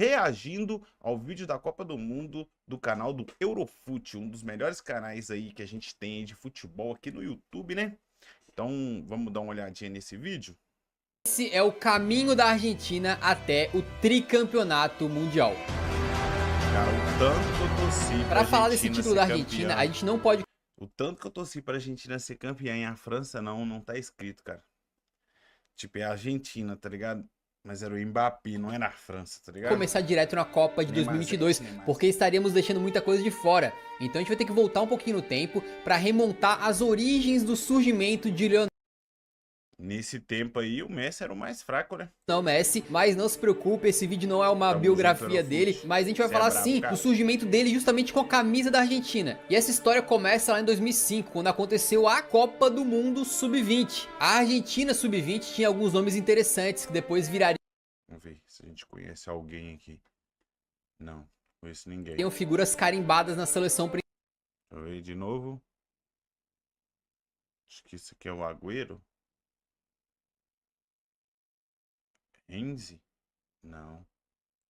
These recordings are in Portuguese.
reagindo ao vídeo da Copa do Mundo do canal do Eurofute, um dos melhores canais aí que a gente tem aí de futebol aqui no YouTube, né? Então, vamos dar uma olhadinha nesse vídeo? Esse é o caminho da Argentina até o tricampeonato mundial. Cara, o tanto que eu torci Para falar desse título da ser Argentina, campeã, a gente não pode o tanto que eu torci pra Argentina ser campeã e a França não tá escrito, cara. Tipo, é a Argentina, tá ligado? Mas era o Mbappé, não era a França, tá ligado? começar direto na Copa de 2022, porque estaríamos deixando muita coisa de fora. Então a gente vai ter que voltar um pouquinho no tempo para remontar as origens do surgimento de Lionel Nesse tempo aí, o Messi era o mais fraco, né? Messi, mas não se preocupe, esse vídeo não é uma Tamo biografia junto, dele, Eurofute. mas a gente vai Cê falar é brabo, sim cara. do surgimento dele justamente com a camisa da Argentina. E essa história começa lá em 2005, quando aconteceu a Copa do Mundo Sub-20. A Argentina Sub-20 tinha alguns nomes interessantes que depois virariam Vamos ver se a gente conhece alguém aqui. Não conheço ninguém. figuras carimbadas na seleção principal. Deixa eu ver de novo. Acho que isso aqui é o Agüero. Enzi? Não.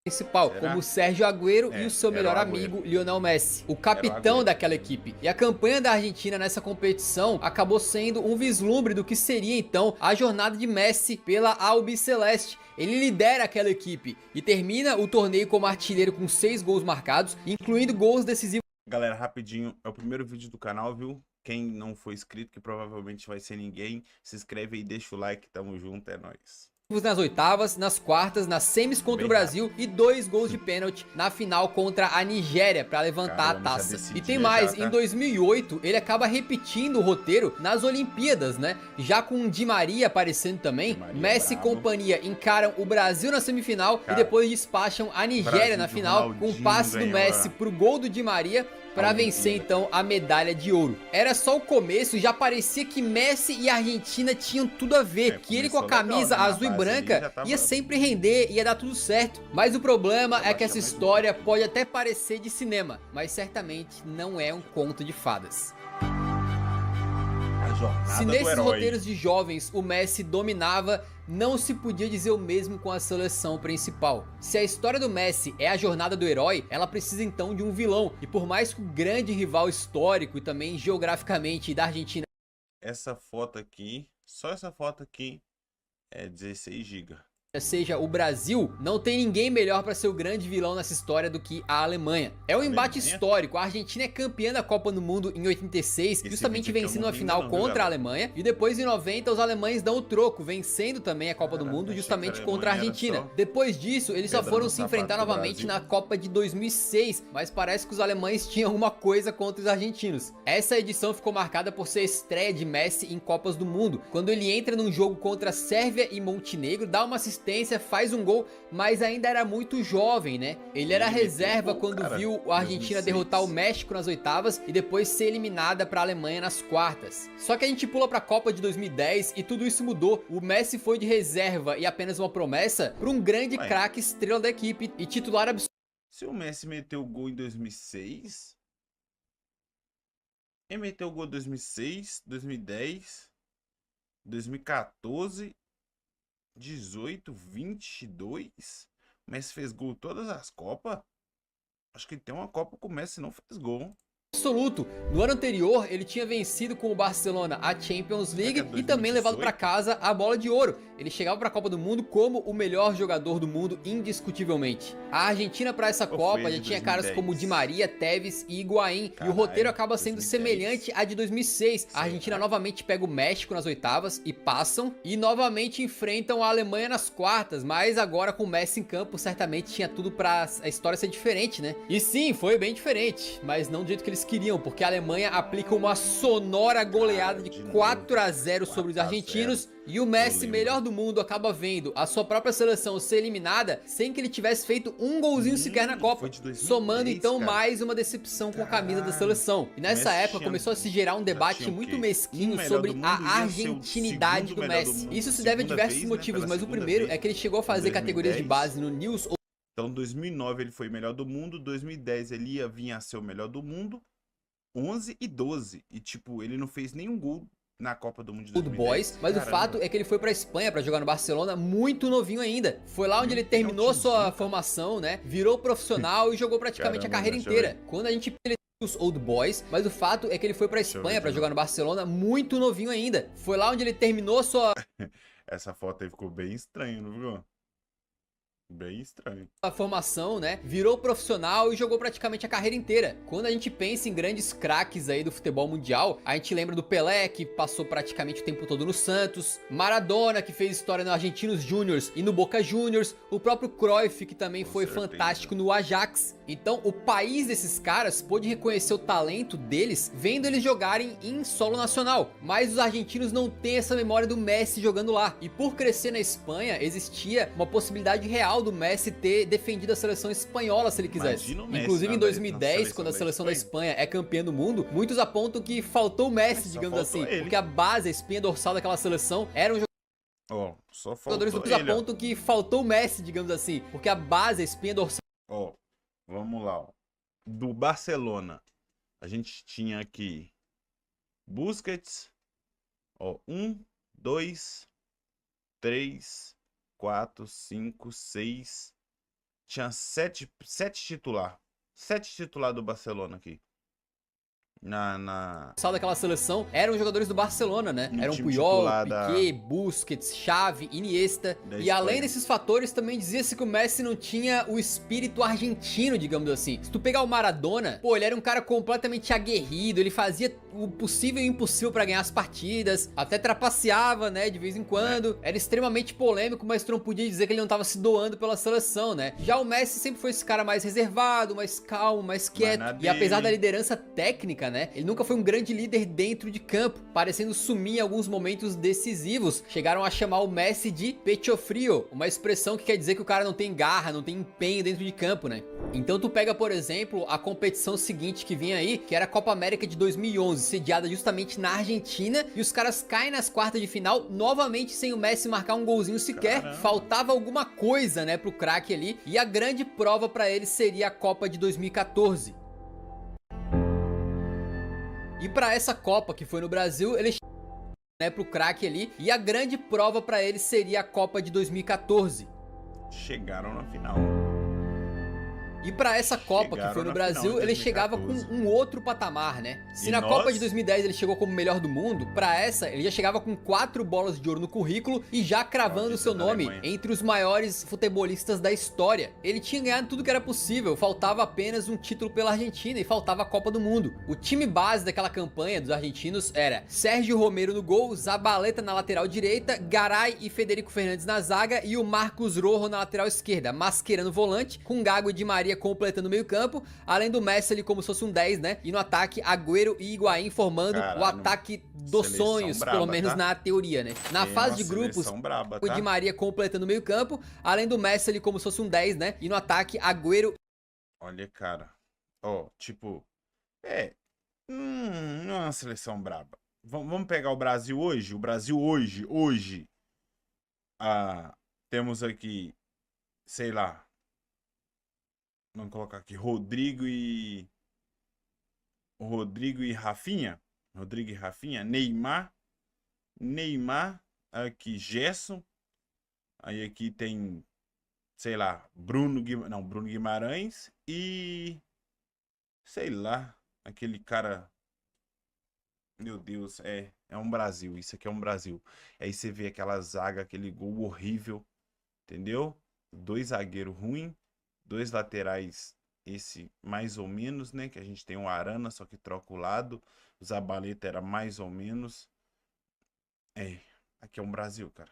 Será? Como Sérgio Agüero e o seu era melhor o Agüero. amigo Lionel Messi, o capitão Agüero. daquela equipe. E a campanha da Argentina nessa competição acabou sendo um vislumbre do que seria então a jornada de Messi pela Albiceleste. Ele lidera aquela equipe e termina o torneio como artilheiro com 6 gols marcados, incluindo gols decisivos Galera, rapidinho, é o primeiro vídeo do canal, viu? Quem não for inscrito, que provavelmente vai ser ninguém, se inscreve aí, deixa o like, tamo junto, é nóis. nas oitavas, nas quartas, nas semis contra Bem o Brasil e 2 gols de pênalti na final contra a Nigéria para levantar Caramba, a já taça. decidia E tem mais, já, tá? em 2008 ele acaba repetindo o roteiro nas Olimpíadas, né? Já com o Di Maria aparecendo também, Di Maria Messi e brabo. companhia encaram o Brasil na semifinal Cara, e depois despacham a Nigéria Brasil na de final com o Ronaldinho passe do ganhou Messi pro gol do Di Maria para vencer então a medalha de ouro. Era só o começo, já parecia que Messi e a Argentina tinham tudo a ver, que ele com a começou legal, camisa né? Na azul e base ali branca já tava- ia sempre render, ia dar tudo certo. Mas o problema é que essa mais um. história pode até parecer de cinema, mas certamente não é um conto de fadas. A jornada Se do nesses herói. roteiros de jovens o Messi dominava, não se podia dizer o mesmo com a seleção principal. Se a história do Messi é a jornada do herói, ela precisa então de um vilão. E por mais que o grande rival histórico e também geograficamente da Argentina Essa foto aqui, só essa foto aqui, é 16 GB. seja o Brasil, não tem ninguém melhor para ser o grande vilão nessa história do que a Alemanha. É um embate Alemanha? histórico, a Argentina é campeã da Copa do Mundo em 86, Esse justamente vídeo aqui eu vencendo não a vi final ainda não, contra a galera. Alemanha, e depois em 90 os alemães dão o troco, vencendo também a Copa do Caralho, Mundo achei justamente que a contra a Alemanha era Argentina. só Depois disso, eles só pedra foram no se enfrentar sapato do novamente Brasil. na Copa de 2006, mas parece que os alemães tinham alguma coisa contra os argentinos. Essa edição ficou marcada por ser a estreia de Messi em Copas do Mundo, quando ele entra num jogo contra Sérvia e Montenegro, dá uma assistência, faz um gol, mas ainda era muito jovem, né? Ele era Ele meteu reserva gol, quando cara, viu a Argentina 2006. derrotar o México nas oitavas e depois ser eliminada para a Alemanha nas quartas. Só que a gente pula para a Copa de 2010 e tudo isso mudou. O Messi foi de reserva e apenas uma promessa para um grande Ué. craque estrela da equipe e titular absoluto. Se o Messi meteu o gol em 2006, ele meteu o gol em 2006, 2010, 2014, 18, 22. O Messi fez gol em todas as Copas? Acho que tem uma Copa que o Messi não fez gol. No ano anterior, ele tinha vencido com o Barcelona a Champions League e também levado para casa a bola de ouro. Ele chegava para a Copa do Mundo como o melhor jogador do mundo indiscutivelmente. A Argentina para essa Copa já tinha caras como Di Maria, Tevez e Higuaín, e o roteiro acaba sendo 2010. semelhante à de 2006. A Argentina novamente pega o México nas oitavas e passam, e novamente enfrentam a Alemanha nas quartas, mas agora com o Messi em campo certamente tinha tudo para a história ser diferente, né? E sim, foi bem diferente, mas não do jeito que eles queriam, porque a Alemanha aplica uma sonora goleada de 4-0 sobre os argentinos e o Messi, melhor do mundo, acaba vendo a sua própria seleção ser eliminada sem que ele tivesse feito um golzinho sequer na Copa, foi de 2010, somando então cara. mais uma decepção com a camisa da Caralho. seleção. E nessa Messi época tinha- começou a se gerar um já debate tinha o muito quê? mesquinho Um melhor sobre do mundo a ia ser o argentinidade segundo do melhor do Messi. mundo. Isso se deve a Segunda diversos vez, né? motivos, Pela mas o segunda primeiro vez, é que ele chegou a fazer 2010. categorias de base no News. Então, 2009 ele foi o melhor do mundo, 2010 ele ia vir a ser o melhor do mundo, 11 e 12. E, tipo, ele não fez nenhum gol na Copa do Mundo de Old 2010. Boys, mas o Caramba. fato é que ele foi pra Espanha pra jogar no Barcelona muito novinho ainda. Foi lá onde ele Tem um terminou sua tiozinho. formação, né? Virou profissional e jogou praticamente a Caramba, carreira deixa eu inteira. Quando a gente os Old Boys, mas o fato é que ele foi pra Deixa eu Espanha ver pra de jogar no Barcelona muito novinho ainda. Foi lá onde ele terminou sua Essa foto aí ficou bem estranha, não viu? Bem estranho. a formação, né? Virou profissional e jogou praticamente a carreira inteira. Quando a gente pensa em grandes craques aí do futebol mundial, a gente lembra do Pelé, que passou praticamente o tempo todo no Santos, Maradona, que fez história no Argentinos Júniors e no Boca Juniors, o próprio Cruyff, que também Com foi certeza. fantástico no Ajax. Então, o país desses caras pôde reconhecer o talento deles vendo eles jogarem em solo nacional. Mas os argentinos não têm essa memória do Messi jogando lá. E por crescer na Espanha, existia uma possibilidade real do Messi ter defendido a seleção espanhola se ele quisesse. Imagina o Messi Inclusive em na 2010, quando a da seleção da Espanha é campeã do mundo, muitos apontam que faltou o Messi, Mas só digamos faltou assim, ele. porque a base, a espinha dorsal daquela seleção eram Ó, só jogadores faltou que ele, ó. apontam que faltou o Messi, digamos assim, porque a base, a espinha dorsal Ó, vamos lá, ó. Do Barcelona, a gente tinha aqui Busquets, ó, 1, 2, 3, 4, 5, 6. Tinha 7 titular. 7 titular do Barcelona aqui. daquela seleção eram jogadores do Barcelona, né? No Eram time Puyol, titular da- Piqué, Busquets, Xavi, Iniesta. Da E Espanha. além desses fatores, também dizia-se que o Messi não tinha o espírito argentino, digamos assim. Se tu pegar o Maradona, pô, ele era um cara completamente aguerrido, ele fazia o possível e o impossível pra ganhar as partidas, até trapaceava, né, de vez em quando. Era extremamente polêmico, mas tu não podia dizer que ele não tava se doando pela seleção, né? Já o Messi sempre foi esse cara mais reservado, mais calmo, mais quieto. na E apesar dele. da liderança técnica, né, ele nunca foi um grande líder dentro de campo, parecendo sumir em alguns momentos decisivos. Chegaram a chamar o Messi de pecho frio, uma expressão que quer dizer que o cara não tem garra, não tem empenho dentro de campo, né? Então tu pega, por exemplo, a competição seguinte que vinha aí, que era a Copa América de 2011, sediada justamente na Argentina, e os caras caem nas quartas de final, novamente sem o Messi marcar um golzinho sequer. Caramba. Faltava alguma coisa, né, pro craque ali, e a grande prova pra ele seria a Copa de 2014. E pra essa Copa que foi no Brasil, ele né, pro craque ali, e a grande prova pra ele seria a Copa de 2014. Chegaram na final. E pra essa Copa que Chegaram foi no na Brasil, final de ele chegava com 2014. um outro patamar, né? Se E na nós? Copa de 2010 ele chegou como melhor do mundo, pra essa ele já chegava com 4 bolas de ouro no currículo e já cravando Ó, seu da nome Alemanha. entre os maiores futebolistas da história. Ele tinha ganhado tudo que era possível, faltava apenas um título pela Argentina e faltava a Copa do Mundo. O time base daquela campanha dos argentinos era Sérgio Romero no gol, Zabaleta na lateral direita, Garay e Federico Fernandes na zaga e o Marcos Rojo na lateral esquerda, Mascherano no volante, com Gago e Di Maria completando o meio campo, além do Messi ali como se fosse um 10, né? E no ataque, Agüero e Higuaín formando Caralho, o ataque dos seleção sonhos, braba, pelo menos tá? na teoria, né? Na Tem fase uma de grupos, seleção braba, o tá? Di Maria completando o meio campo, além do Messi ali como se fosse um 10, né? E no ataque, Agüero Olha, cara. Ó, tipo. Não é uma seleção braba. Vamos pegar o Brasil hoje? O Brasil hoje. Temos aqui, sei lá. Vamos colocar aqui Rodrigo e Rafinha. Rodrigo e Rafinha. Neymar, aqui Gerson. Aí aqui tem, sei lá, Bruno Guimarães e sei lá, aquele cara. Meu Deus, é um Brasil, isso aqui é um Brasil. Aí você vê aquela zaga, aquele gol horrível, entendeu? 2 zagueiros ruins, 2 laterais, esse mais ou menos, né? Que a gente tem um Arana, só que troca o lado. O Zabaleta era mais ou menos. Aqui é um Brasil, cara.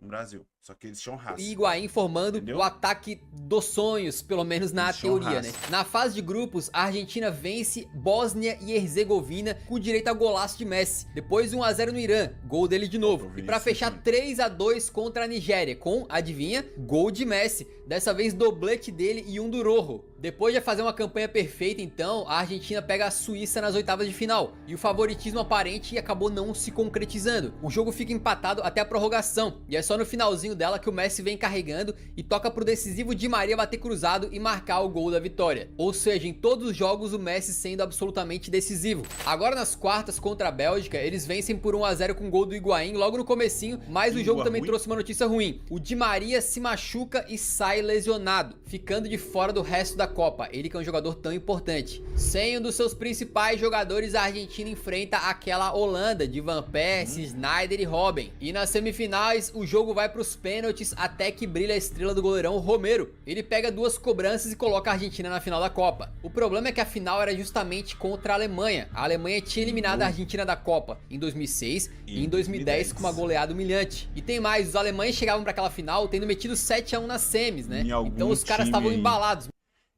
Um Brasil. Só que eles tinham raça. e Higuaín formando Entendeu? o ataque dos sonhos, pelo menos na Eles tinham teoria, né? raça. Na fase de grupos, a Argentina vence Bósnia e Herzegovina com direito a golaço de Messi. Depois 1 a 0 no Irã, gol dele de novo. Ô, E pra Vinícius fechar Júnior. 3 a 2 contra a Nigéria, com, adivinha, gol de Messi. Dessa vez doblete dele e um do Rojo. Depois de fazer uma campanha perfeita, então, a Argentina pega a Suíça nas oitavas de final. E o favoritismo aparente acabou não se concretizando. O jogo fica empatado até a prorrogação. E é só no finalzinho saindo dela que o Messi vem carregando e toca pro decisivo Di Maria bater cruzado e marcar o gol da vitória. Ou seja, em todos os jogos o Messi sendo absolutamente decisivo. Agora nas quartas contra a Bélgica, eles vencem por 1 a 0 com o gol do Higuaín logo no comecinho, mas o jogo também trouxe uma notícia ruim. O Di Maria se machuca e sai lesionado, ficando de fora do resto da Copa, ele que é um jogador tão importante. Sem um dos seus principais jogadores, a Argentina enfrenta aquela Holanda de Van Persie, Sneijder e Robben. E nas semifinais, o jogo vai para os pênaltis até que brilha a estrela do goleirão Romero. Ele pega 2 cobranças e coloca a Argentina na final da Copa. O problema é que a final era justamente contra a Alemanha. A Alemanha tinha eliminado a Argentina da Copa em 2006 e em 2010 com uma goleada humilhante. E tem mais, os alemães chegavam para aquela final tendo metido 7 a 1 nas semis, né? Então os caras estavam embalados.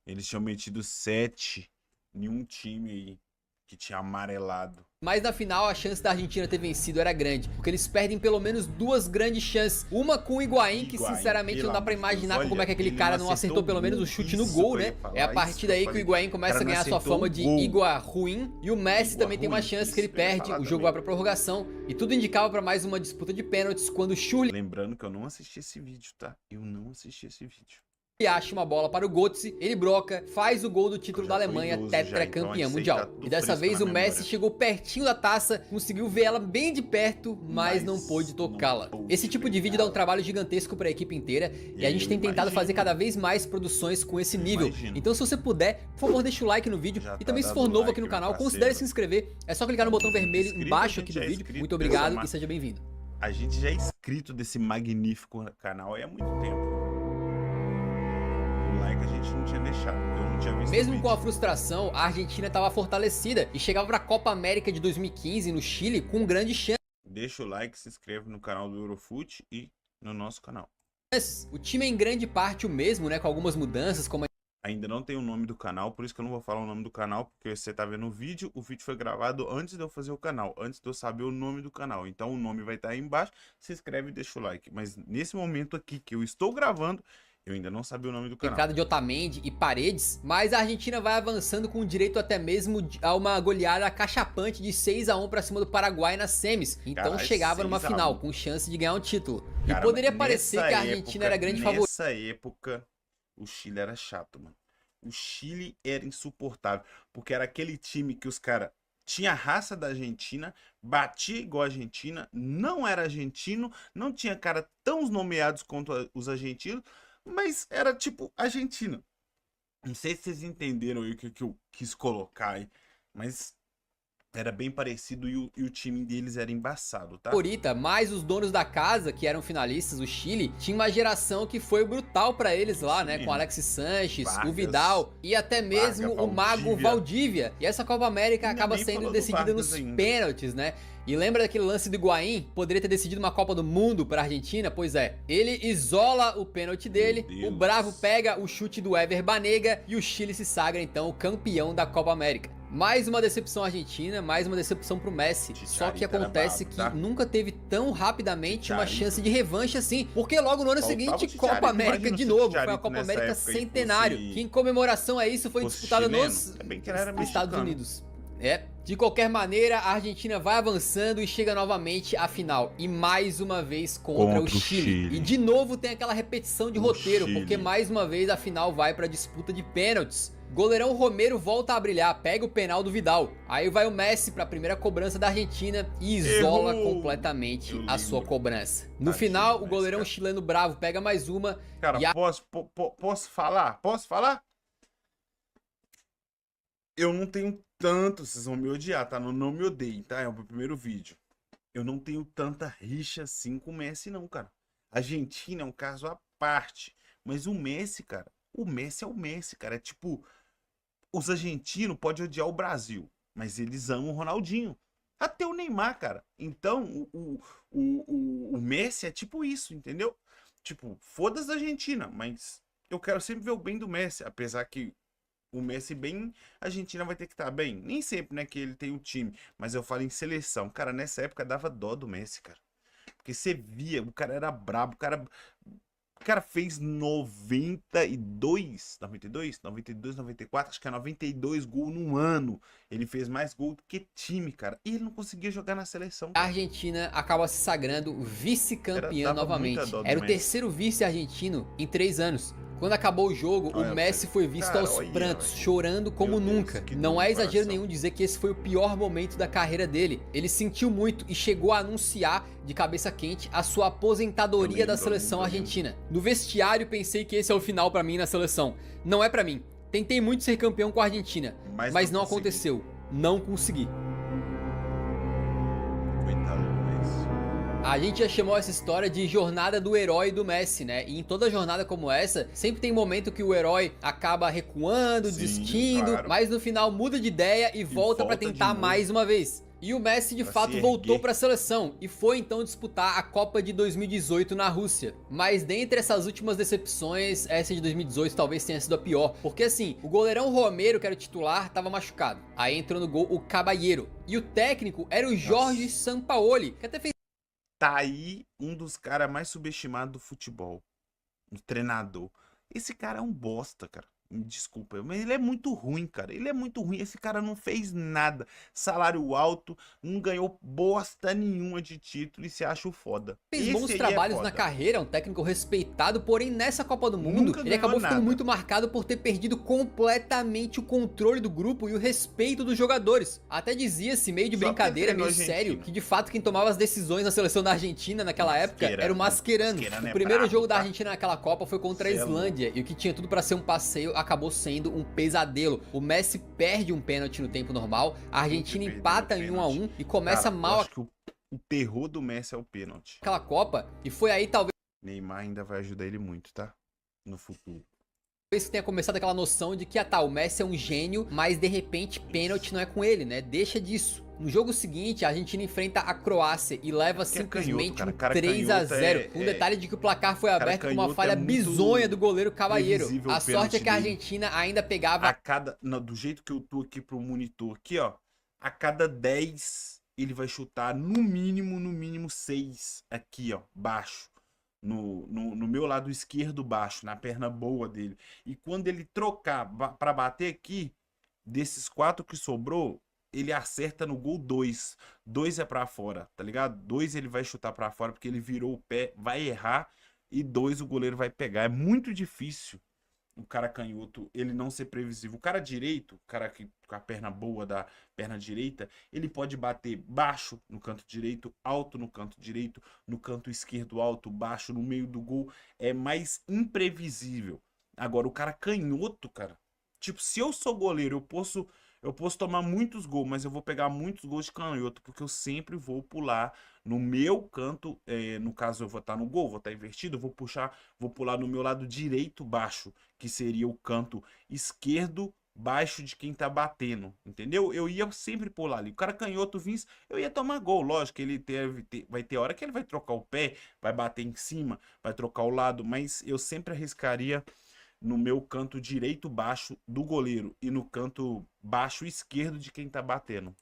Eles tinham metido 7 em um time aí que tinha amarelado. Mas na final a chance da Argentina ter vencido era grande, porque eles perdem pelo menos 2 grandes chances. Uma com o Higuaín, que sinceramente não dá pra imaginar como é que aquele cara não acertou pelo menos o chute no gol, né? É a partir daí que o Higuaín começa a ganhar sua fama de Higuaruim. E o Messi também tem uma chance que ele perde, o jogo vai pra prorrogação. E tudo indicava pra mais uma disputa de pênaltis quando o Schürrle... Lembrando que eu não assisti esse vídeo, tá? Eu não assisti esse vídeo. E acha uma bola para o Götze, ele broca, faz o gol do título da Alemanha, tetracampeã mundial. E dessa vez o Messi chegou pertinho da taça, conseguiu ver ela bem de perto, mas não pôde tocá-la. Esse tipo de vídeo dá um trabalho gigantesco para a equipe inteira e a gente tem tentado fazer cada vez mais produções com esse nível. Então se você puder, por favor, deixa o like no vídeo e também se for novo aqui no canal, considere se inscrever. É só clicar no botão vermelho embaixo aqui do vídeo. Muito obrigado e seja bem-vindo. A gente já é inscrito desse magnífico canal há muito tempo. Que a gente não tinha deixado, eu não tinha visto. Mesmo com a frustração, a Argentina estava fortalecida e chegava para a Copa América de 2015 no Chile com grande chance. Deixa o like, se inscreve no canal do Eurofut e no nosso canal. O time é em grande parte o mesmo, né, com algumas mudanças, como ainda não tem o nome do canal, por isso que eu não vou falar o nome do canal, porque você tá vendo o vídeo foi gravado antes de eu fazer o canal, antes de eu saber o nome do canal. Então o nome vai estar aí embaixo, se inscreve e deixa o like. Mas nesse momento aqui que eu estou gravando, eu ainda não sabia o nome do canal. Entrada de Otamendi e Paredes, mas a Argentina vai avançando com direito até mesmo a uma goleada cachapante de 6 a 1 pra cima do Paraguai nas semis. Então chegava numa final, com chance de ganhar um título. Cara, e poderia parecer que a Argentina era grande favorita. Nessa época, o Chile era chato, mano. O Chile era insuportável, porque era aquele time que os caras tinha a raça da Argentina, batia igual a Argentina, não era argentino, não tinha cara tão nomeados quanto os argentinos, mas era tipo Argentina. Não sei se vocês entenderam aí o que eu quis colocar aí, mas era bem parecido e o time deles era embaçado, tá? Favorita, mas os donos da casa, que eram finalistas, o Chile, tinha uma geração que foi brutal pra eles lá, né? Com Alexis Sanches, Vargas, o Vidal e até mesmo o mago Valdívia. E essa Copa América acaba sendo decidida nos pênaltis, né? E lembra daquele lance do Higuaín? Poderia ter decidido uma Copa do Mundo para a Argentina? Pois é, ele isola o pênalti dele, o Bravo pega o chute do Ever Banega e o Chile se sagra então campeão da Copa América. Mais uma decepção argentina, mais uma decepção pro Messi. Só que acontece que nunca teve tão rapidamente uma chance de revanche assim. Porque logo no ano seguinte, Copa América de novo. Foi a Copa América Centenário. Que em comemoração a isso foi disputada nos Estados Unidos. De qualquer maneira, a Argentina vai avançando e chega novamente à final. E mais uma vez contra o Chile. E de novo tem aquela repetição de roteiro, porque mais uma vez a final vai para disputa de pênaltis. Goleirão Romero volta a brilhar, pega o penal do Vidal. Aí vai o Messi para a primeira cobrança da Argentina e isola completamente a sua cobrança. No final, o goleirão chileno Bravo pega mais uma. Cara, posso falar? Posso falar? Eu não tenho tanto, vocês vão me odiar, tá? Não me odeiem, tá? É o meu primeiro vídeo. Eu não tenho tanta rixa assim com o Messi, não, cara. A Argentina é um caso à parte. Mas o Messi, cara, o Messi é o Messi, cara. É tipo, os argentinos podem odiar o Brasil, mas eles amam o Ronaldinho. Até o Neymar, cara. Então, o Messi é tipo isso, entendeu? Tipo, foda-se a Argentina, mas eu quero sempre ver o bem do Messi, apesar que o Messi bem, a Argentina vai ter que estar bem. Nem sempre, né, que ele tem o time, mas eu falo em seleção. Cara, nessa época dava dó do Messi, cara. Porque você via, o cara era brabo, o cara Cara, fez 92, 92, 92, 94, acho que é 92 gols num ano. Ele fez mais gol do que time, cara. E ele não conseguia jogar na seleção, A cara. Argentina acaba se sagrando vice-campeã Dava muita novamente. dó do Era o Messi. terceiro vice argentino em 3 anos. Quando acabou o jogo, Olha o pra Messi você. foi visto Cara, aos olha, prantos, velho. chorando como Meu Deus, nunca. que Não dor é no exagero coração. nenhum dizer que esse foi o pior momento da carreira dele. Ele sentiu muito e chegou a anunciar de cabeça quente a sua aposentadoria da seleção argentina. No vestiário pensei que esse é o final pra mim na seleção. Não é pra mim. Tentei muito ser campeão com a Argentina, mas não consegui. aconteceu. Não consegui. Coitado do Messi. A gente já chamou essa história de jornada do herói do Messi, né? E em toda jornada como essa, sempre tem momento que o herói acaba recuando, Sim, desistindo, claro. mas no final muda de ideia e volta pra volta de tentar novo. mais uma vez. E o Messi de Pra fato se voltou erguer. pra seleção e foi então disputar a Copa de 2018 na Rússia. Mas dentre essas últimas decepções, essa de 2018 talvez tenha sido a pior, porque assim, o goleirão Romero, que era o titular, tava machucado. Aí entrou no gol o Caballero. E o técnico era o Jorge Sampaoli, que até fez Tá aí um dos caras mais subestimados do futebol. Um treinador. Esse cara é um bosta, cara. Me desculpa, mas ele é muito ruim, cara. Ele é muito ruim. Esse cara não fez nada. Salário alto, não ganhou bosta nenhuma de título e se acha o foda. fez Esse bons aí trabalhos é na foda. carreira, um técnico respeitado, porém nessa Copa do Mundo Nunca ele ganhou acabou ficando nada. muito marcado por ter perdido completamente o controle do grupo e o respeito dos jogadores. Até dizia-se meio de Só porque brincadeira, treinou meio a sério, Argentina. que de fato quem tomava as decisões na seleção da Argentina naquela época era o Mascherano. Mascherano O é primeiro brabo, jogo da tá? Argentina naquela Copa foi contra a Cê é Islândia e o que tinha tudo pra ser um passeio acabou sendo um pesadelo. O Messi perde um pênalti no tempo normal, a Argentina Perdeu empata o em pênalti. 1-1 e começa Cara, eu mal acho que o terror do Messi é o pênalti. aquela Copa e foi aí talvez Neymar ainda vai ajudar ele muito, tá? No futuro. que tenha começado aquela noção de que, o Messi é um gênio, mas de repente pênalti não é com ele, né? Deixa disso. No jogo seguinte, a Argentina enfrenta a Croácia e leva Que é simplesmente canhoto, cara. um Cara 3 a canhoto 0. Com o detalhe de que o placar foi aberto com uma canhoto falha é muito bizonha do goleiro Caballero. previsível A o sorte pênalti é que a dele. Argentina ainda pegava Do jeito que eu tô aqui pro monitor, aqui, ó. A cada 10, ele vai chutar no mínimo 6 aqui, ó, baixo. No meu lado esquerdo baixo, na perna boa dele. E quando ele trocar pra bater aqui, desses 4 que sobrou, ele acerta no gol 2. 2 é pra fora, tá ligado? 2 ele vai chutar pra fora porque ele virou o pé, vai errar. E 2 o goleiro vai pegar. É muito difícil o cara canhoto, ele não ser previsível. O cara direito, o cara que com a perna boa da perna direita, ele pode bater baixo no canto direito, alto no canto direito, no canto esquerdo alto, baixo, no meio do gol. É mais imprevisível. Agora, o cara canhoto, cara, tipo, se eu sou goleiro, eu posso tomar muitos gols, mas eu vou pegar muitos gols de canhoto, porque eu sempre vou pular no meu canto, no caso eu vou estar no gol, vou estar invertido, eu vou pular no meu lado direito baixo, que seria o canto esquerdo baixo de quem tá batendo, entendeu? Eu ia sempre pular ali. O cara canhoto vinha, eu ia tomar gol, lógico, ele vai ter hora que ele vai trocar o pé, vai bater em cima, vai trocar o lado, mas eu sempre arriscaria no meu canto direito baixo do goleiro e no canto baixo esquerdo de quem tá batendo.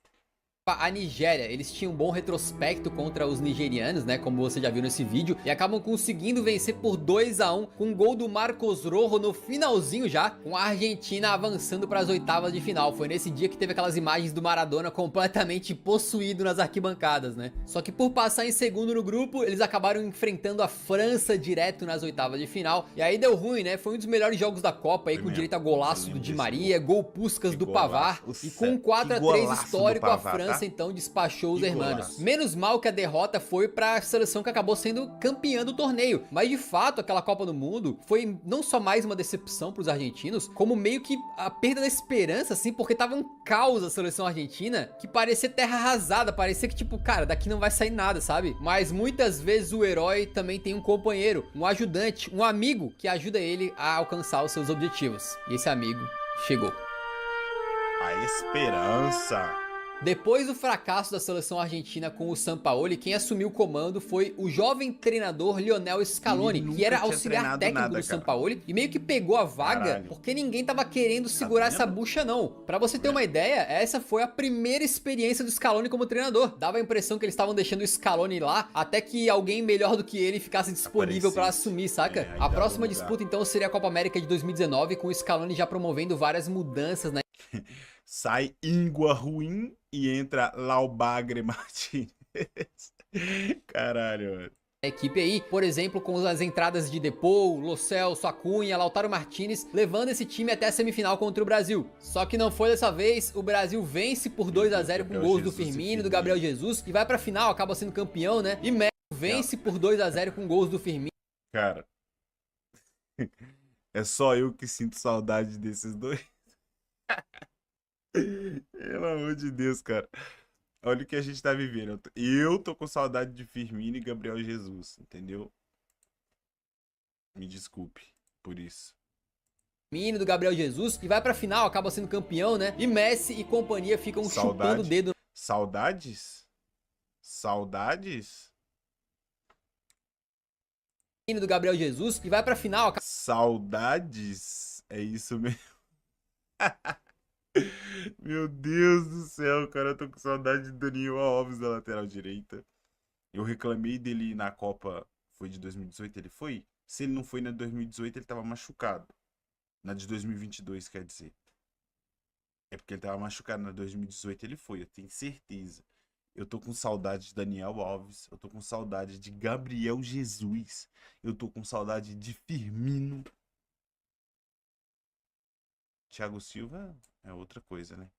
a Nigéria. Eles tinham um bom retrospecto contra os nigerianos, né, como você já viu nesse vídeo, e acabam conseguindo vencer por 2 a 1 com um gol do Marcos Rojo no finalzinho já, com a Argentina avançando para as oitavas de final. Foi nesse dia que teve aquelas imagens do Maradona completamente possuído nas arquibancadas, né? Só que por passar em segundo no grupo, eles acabaram enfrentando a França direto nas oitavas de final, e aí deu ruim, né? Foi um dos melhores jogos da Copa aí, Foi com mesmo. direito a golaço do Di Maria, gol Puskas do Pavar, e com um 4 a 3 histórico a França então despachou os hermanos. Menos mal que a derrota foi para a seleção que acabou sendo campeã do torneio, mas de fato aquela Copa do Mundo foi não só mais uma decepção para os argentinos, como meio que a perda da esperança, assim, porque tava um caos a seleção argentina, que parecia terra arrasada, parecia que tipo, cara, daqui não vai sair nada, sabe? Mas muitas vezes o herói também tem um companheiro, um ajudante, um amigo que ajuda ele a alcançar os seus objetivos. E esse amigo chegou. A esperança. Depois do fracasso da seleção argentina com o Sampaoli, quem assumiu o comando foi o jovem treinador Lionel Scaloni, Ele que era nunca tinha auxiliar treinado técnico nada, do cara. Sampaoli e meio que pegou a vaga Caralho. porque ninguém tava querendo segurar essa vendo? bucha não. Pra você ter uma ideia, essa foi a primeira experiência do Scaloni como treinador. Dava a impressão que eles estavam deixando o Scaloni lá até que alguém melhor do que ele ficasse disponível pra Aparecesse. assumir, saca? É, aí A dava próxima lugar. disputa então seria a Copa América de 2019, com o Scaloni já promovendo várias mudanças na Sai Íngua Ruim e entra Laubagre Martinez. Caralho, mano. equipe aí, por exemplo, com as entradas de Depou, Lo Celso, Acunha, Lautaro Martinez, levando esse time até a semifinal contra o Brasil. Só que não foi dessa vez, o Brasil vence por 2 a 0 com Gabriel gols do Jesus e Firmino, do Firmino. Gabriel Jesus, e vai pra final, acaba sendo campeão, né? E México vence por 2 a 0 com gols do Firmino. Cara, é só eu que sinto saudade desses dois. Pelo amor de Deus, cara. Olha o que a gente tá vivendo. Eu tô com saudade de Firmino e Gabriel Jesus, entendeu? Me desculpe por isso. Do Gabriel Jesus, e vai pra final, acaba sendo campeão, né? E Messi e companhia ficam chupando o dedo. Saudades? Saudades? Do Gabriel Jesus, e vai pra final, Saudades? É isso mesmo. Meu Deus do céu, cara, eu tô com saudade de Daniel Alves da lateral direita. Eu reclamei dele na Copa, foi de 2018, ele foi? Se ele não foi na 2018, ele tava machucado. Na de 2022, quer dizer. É porque ele tava machucado na 2018, ele foi, eu tenho certeza. Eu tô com saudade de Daniel Alves, eu tô com saudade de Gabriel Jesus, eu tô com saudade de Firmino. Thiago Silva é outra coisa, né?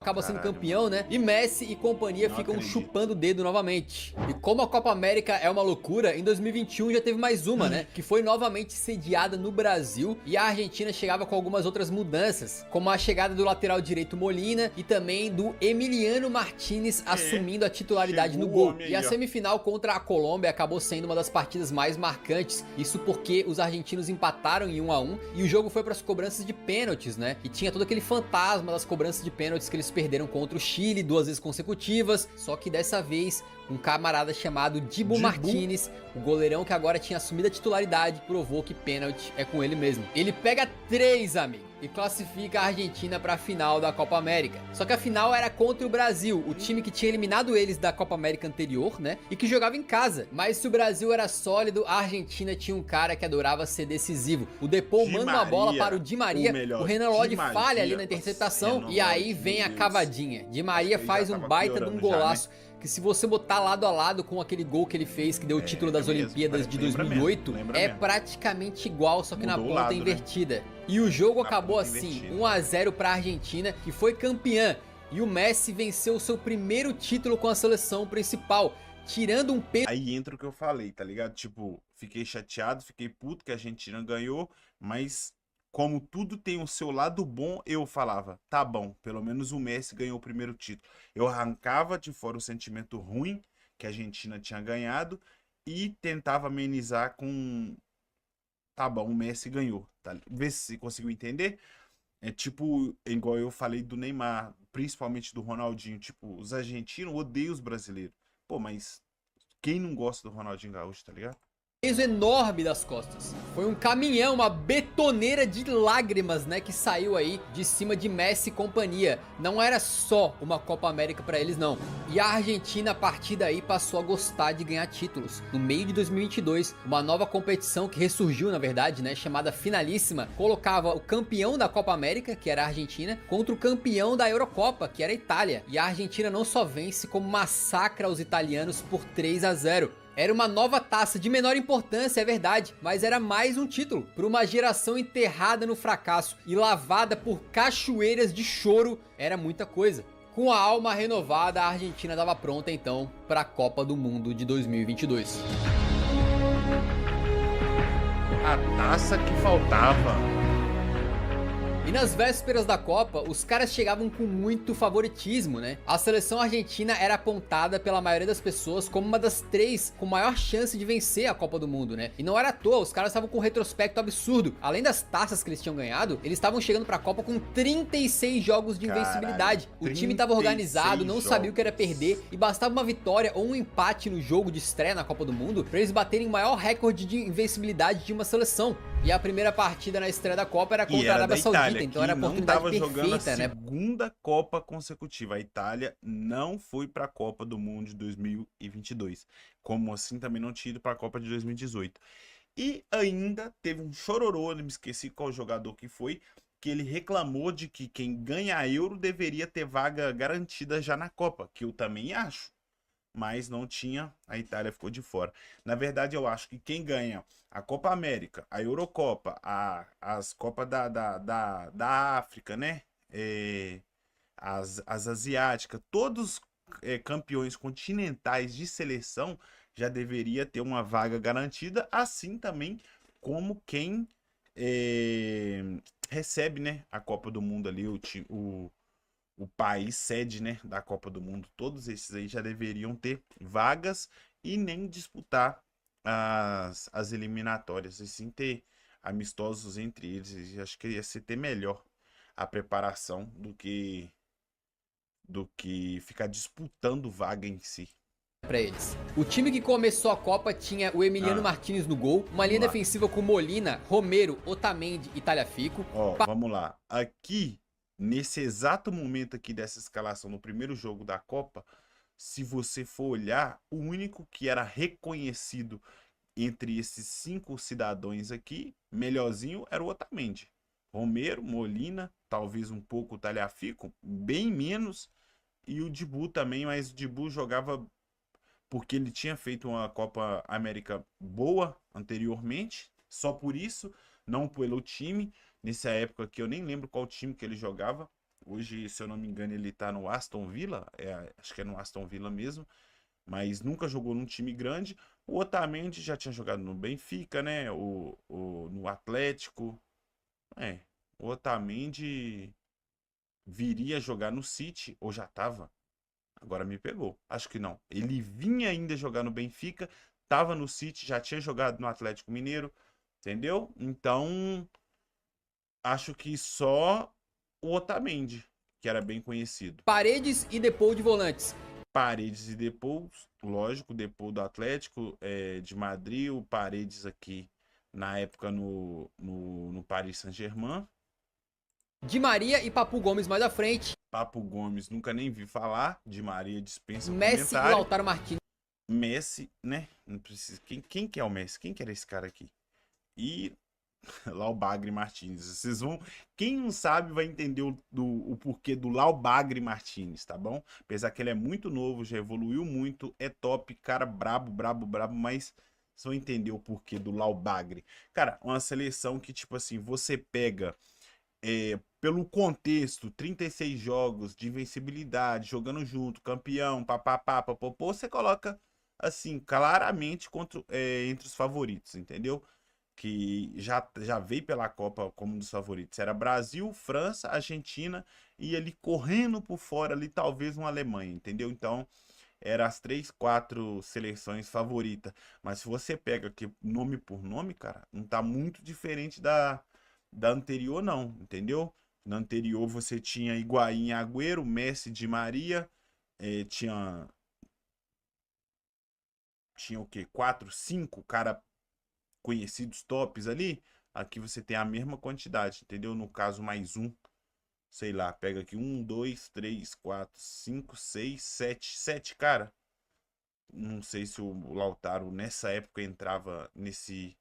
acaba sendo Caralho, campeão, mano. né? E Messi e companhia Não ficam acredito. chupando o dedo novamente. E como a Copa América é uma loucura, em 2021 já teve mais uma, né? Que foi novamente sediada no Brasil, e a Argentina chegava com algumas outras mudanças, como a chegada do lateral direito Molina e também do Emiliano Martinez assumindo a titularidade chegou no o gol. homem E a aí, ó. semifinal contra a Colômbia acabou sendo uma das partidas mais marcantes, isso porque os argentinos empataram em 1 a 1 e o jogo foi para as cobranças de pênaltis, né? E tinha todo aquele fantasma das cobranças de pênaltis que eles perderam contra o Chile 2 vezes consecutivas, só que dessa vez um camarada chamado Dibu Martinez, o goleirão que agora tinha assumido a titularidade, provou que pênalti é com ele mesmo. Ele pega 3, amigo, e classifica a Argentina para a final da Copa América. Só que a final era contra o Brasil, o time que tinha eliminado eles da Copa América anterior, né? E que jogava em casa. Mas se o Brasil era sólido, a Argentina tinha um cara que adorava ser decisivo. O Depou Di manda uma bola Maria, para o Di Maria, o melhor, o Renan Di Lodge Maria, falha ali na nossa, interceptação, Renan e aí Lodge, vem meu a Deus. cavadinha. Di Maria Ele faz já um tava baita de um piorando já, né? golaço, que se você botar lado a lado com aquele gol que ele fez, que deu o título das mesmo, Olimpíadas de lembra 2008, mesmo, lembra é mesmo. praticamente igual, só que na Mudou o ponta lado, né? invertida. E o jogo Na acabou ponta assim, invertida. 1 a 0 para a Argentina, que foi campeã. E o Messi venceu o seu primeiro título com a seleção principal, tirando um peso. Aí entra o que eu falei, tá ligado? Tipo, fiquei chateado, fiquei puto que a Argentina ganhou, mas como tudo tem o seu lado bom, eu falava, tá bom, pelo menos o Messi ganhou o primeiro título. Eu arrancava de fora o sentimento ruim que a Argentina tinha ganhado e tentava amenizar com, tá bom, o Messi ganhou, tá? Vê se conseguiu entender. É tipo, igual eu falei do Neymar, principalmente do Ronaldinho, tipo, os argentinos odeiam os brasileiros. Pô, mas quem não gosta do Ronaldinho Gaúcho, tá ligado? Peso enorme das costas. Foi um caminhão, uma betoneira de lágrimas, né, que saiu aí de cima de Messi e companhia. Não era só uma Copa América pra eles, não. E a Argentina, a partir daí, passou a gostar de ganhar títulos. No meio de 2022, uma nova competição que ressurgiu, na verdade, né, chamada Finalíssima, colocava o campeão da Copa América, que era a Argentina, contra o campeão da Eurocopa, que era a Itália. E a Argentina não só vence, como massacra os italianos por 3 a 0. Era uma nova taça de menor importância, é verdade, mas era mais um título para uma geração enterrada no fracasso e lavada por cachoeiras de choro. Era muita coisa. Com a alma renovada, a Argentina dava pronta então para a Copa do Mundo de 2022. A taça que faltava. E nas vésperas da Copa, os caras chegavam com muito favoritismo, né? A seleção argentina era apontada pela maioria das pessoas como uma das 3 com maior chance de vencer a Copa do Mundo, né? E não era à toa, os caras estavam com um retrospecto absurdo. Além das taças que eles tinham ganhado, eles estavam chegando pra Copa com 36 jogos de invencibilidade. O time tava organizado, não sabia o que era perder e bastava uma vitória ou um empate no jogo de estreia na Copa do Mundo pra eles baterem o maior recorde de invencibilidade de uma seleção. E a primeira partida na estreia da Copa era contra a Arábia Saudita, então era a oportunidade perfeita, né? Segunda Copa consecutiva. A Itália não foi para a Copa do Mundo de 2022, como assim também não tinha ido para a Copa de 2018. E ainda teve um chororô, eu me esqueci qual jogador que foi, que ele reclamou de que quem ganha a Euro deveria ter vaga garantida já na Copa, que eu também acho. Mas não tinha, a Itália ficou de fora. Na verdade, eu acho que quem ganha a Copa América, a Eurocopa, as Copas da África, né? As asiáticas, todos campeões continentais de seleção já deveria ter uma vaga garantida, assim também como quem recebe, né, a Copa do Mundo ali, o país sede, né, da Copa do Mundo. Todos esses aí já deveriam ter vagas e nem disputar as eliminatórias, e sim ter amistosos entre eles. E acho que ia ser ter melhor a preparação do que ficar disputando vaga em si. Pra eles. O time que começou a Copa tinha o Emiliano Martinez no gol, uma linha defensiva com Molina, Romero, Otamendi e Tagliafico. Ó, vamos lá. Aqui, nesse exato momento aqui dessa escalação no primeiro jogo da Copa, se você for olhar, o único que era reconhecido entre esses 5 cidadãos aqui, melhorzinho, era o Otamendi. Romero, Molina, talvez um pouco o Tagliafico, bem menos, e o Dibu também, mas o Dibu jogava porque ele tinha feito uma Copa América boa anteriormente, só por isso, não pelo time. Nessa época que eu nem lembro qual time que ele jogava. Hoje, se eu não me engano, ele tá no Aston Villa, acho que é no Aston Villa mesmo, mas nunca jogou num time grande. O Otamendi já tinha jogado no Benfica, né? No Atlético. O Otamendi viria jogar no City, ou já tava? Agora me pegou. Acho que não. Ele vinha ainda jogar no Benfica, tava no City, já tinha jogado no Atlético Mineiro, entendeu? Então, acho que só o Otamendi, que era bem conhecido. Paredes e Depou de volantes. Paredes e Depou, lógico, Depou do Atlético de Madrid, o Paredes aqui na época no Paris Saint-Germain. Di Maria e Papu Gomes mais à frente. Papu Gomes, nunca nem vi falar. Di Maria dispensa Messi comentário. e Lautaro Martínez. Messi, né? Não precisa. Quem que é o Messi? Quem que era esse cara aqui? E Laubagre Martínez. Vocês vão. Quem não sabe vai entender o porquê do Laubagre Martínez, tá bom? Apesar que ele é muito novo, já evoluiu muito, é top, cara brabo, mas vocês vão entender o porquê do Laubagre. Cara, uma seleção que, tipo assim, você pega. Pelo contexto, 36 jogos de invencibilidade, jogando junto, campeão, papapá, papopô, você coloca, assim, claramente entre os favoritos, entendeu? Que já veio pela Copa como um dos favoritos. Era Brasil, França, Argentina e ali correndo por fora ali, talvez uma Alemanha, entendeu? Então, eram as 3, 4 seleções favoritas. Mas se você pega aqui nome por nome, cara, não tá muito diferente da anterior não, entendeu? Na anterior você tinha Higuaín, Agüero, Messi, Di Maria, tinha o quê? 4, 5 cara conhecidos tops ali. Aqui você tem a mesma quantidade, entendeu? No caso mais um, sei lá, pega aqui 1, 2, 3, 4, 5, 6, 7 cara. Não sei se o Lautaro nessa época entrava nesse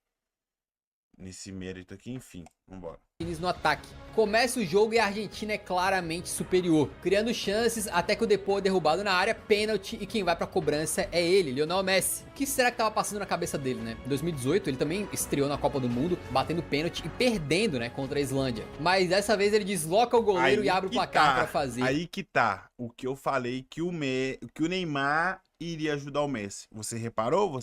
mérito aqui, enfim, vambora. No ataque. Começa o jogo e a Argentina é claramente superior, criando chances até que o Depou é derrubado na área, pênalti, e quem vai pra cobrança é ele, Lionel Messi. O que será que tava passando na cabeça dele, né? Em 2018 ele também estreou na Copa do Mundo, batendo pênalti e perdendo, né, contra a Islândia. Mas dessa vez ele desloca o goleiro e abre o placar pra fazer. Aí que tá o que eu falei que o Neymar iria ajudar o Messi. Você reparou?